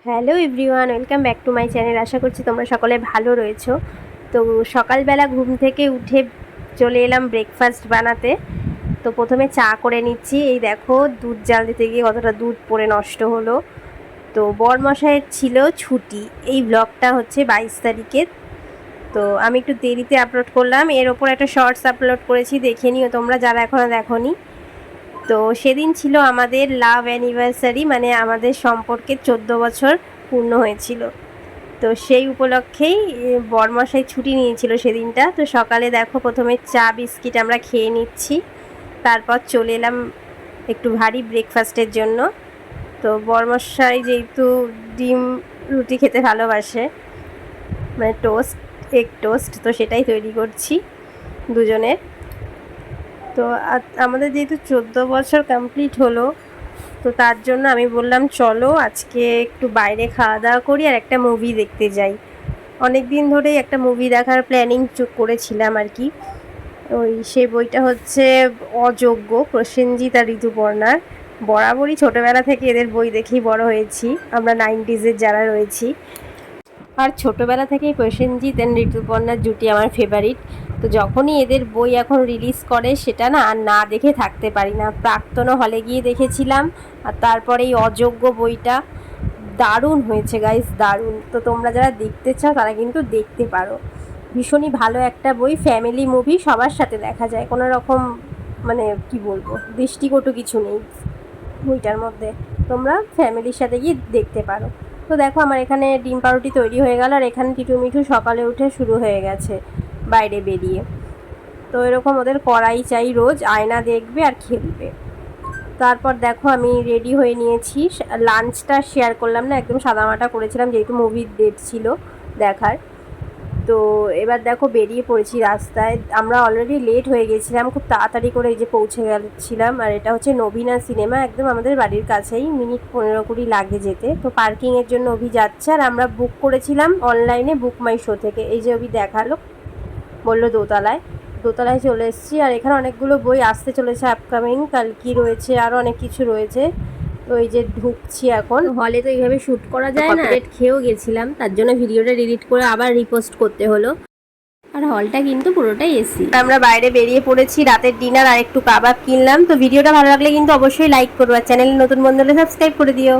Hello everyone, welcome back to my channel. আশা করছি তোমরা সকলে ভালো রয়েছো। তো সকালবেলা ঘুম থেকে উঠে চলে এলাম ব্রেকফাস্ট বানাতে। তো প্রথমে চা করে নিচ্ছি। এই দেখো, দুধ জাল দিতে গিয়ে কতটা দুধ পড়ে নষ্ট হলো। তো বরমশাইয়ের ছিল ছুটি। এই ব্লগটা হচ্ছে 22 তারিখের। তো আমি একটু দেরিতে আপলোড করলাম। এর ওপর একটা শর্টস আপলোড করেছি, দেখে নিও তোমরা যারা এখনও দেখোনি। তো সেদিন ছিল আমাদের লাভ অ্যানিভার্সারি, মানে আমাদের সম্পর্কে 14 বছর পূর্ণ হয়েছিল। তো সেই উপলক্ষেই বরমশাই ছুটি নিয়েছিল সেদিনটা। তো সকালে দেখো, প্রথমে চা বিস্কিট আমরা খেয়ে নিচ্ছি, তারপর চলে এলাম একটু ভারী ব্রেকফাস্টের জন্য। তো বরমশাই যেহেতু ডিম রুটি খেতে ভালোবাসে, মানে টোস্ট, এগ টোস্ট, তো সেটাই তৈরি করছি দুজনের। তো আমাদের যেহেতু 14 বছর কমপ্লিট হলো, তো তার জন্য আমি বললাম চলো আজকে একটু বাইরে খাওয়া দাওয়া করি আর একটা মুভি দেখতে যাই। অনেক দিন ধরেই একটা মুভি দেখার প্ল্যানিং করেছিলাম আর কি। সে বইটা হচ্ছে অযোগ্য, প্রসেনজিৎ আর ঋতুপর্ণার। বরাবরই ছোটোবেলা থেকে এদের বই দেখেই বড় হয়েছি আমরা 90s যারা রয়েছি। আর ছোটোবেলা থেকেই প্রসেনজিৎ অ্যান্ড ঋতুপর্ণার জুটি আমার ফেভারিট। তো যখনই এদের বই এখন রিলিজ করে সেটা আর না দেখে থাকতে পারি না। প্রাক্তনও হলে গিয়ে দেখেছিলাম, আর তারপরে এই অযোগ্য বইটা দারুণ হয়েছে গাইস, দারুণ। তো তোমরা যারা দেখতে চাও তারা কিন্তু দেখতে পারো। ভীষণই ভালো একটা বই, ফ্যামিলি মুভি, সবার সাথে দেখা যায়, কোনো রকম মানে কি বলবো দৃষ্টিকটু কিছু নেই বইটার মধ্যে। তোমরা ফ্যামিলির সাথে গিয়ে দেখতে পারো। তো দেখো, আমার এখানে ডিম পাউরুটি তৈরি হয়ে গেল, আর এখানে টিটু মিঠু সকালে উঠে শুরু হয়ে গেছে বাইরে বেরিয়ে। তো এরকম ওদের করাই চাই, রোজ আয়না দেখবে আর খেলবে। তারপর দেখো আমি রেডি হয়ে নিয়েছি। লাঞ্চটা শেয়ার করলাম না, একদম সাদামাটা করেছিলাম যেহেতু মুভির ডেট ছিল দেখার। তো এবার দেখো বেরিয়ে পড়েছি রাস্তায়। আমরা অলরেডি লেট হয়ে গেছিলাম, খুব তাড়াতাড়ি করে এই যে পৌঁছে গেছিলাম। আর এটা হচ্ছে নবীনা সিনেমা, একদম আমাদের বাড়ির কাছেই, মিনিট 15-20 লাগে যেতে। তো পার্কিংয়ের জন্য অভি যাচ্ছে, আর আমরা বুক করেছিলাম অনলাইনে বুক মাই শো থেকে। এই যে অভি দেখালো, বললো দোতলায় চলে এসেছি। আর এখানে অনেকগুলো বই আসতে চলেছে আপকামিং, কালকি রয়েছে, আরও অনেক কিছু রয়েছে। তো এই যে ঢুকছি এখন। হলে তো এইভাবে শ্যুট করা যায় না, কপিরাইট খেয়েও গেছিলাম, তার জন্য ভিডিওটা ডিলিট করে আবার রিপোস্ট করতে হলো। আর হলটা কিন্তু পুরোটাই এসি। আমরা বাইরে বেরিয়ে পড়েছি, রাতের ডিনার আর একটু কাবাব কিনলাম। তো ভিডিওটা ভালো লাগলে কিন্তু অবশ্যই লাইক করো, আর চ্যানেলে নতুন বন্ধু হলে সাবস্ক্রাইব করে দিও।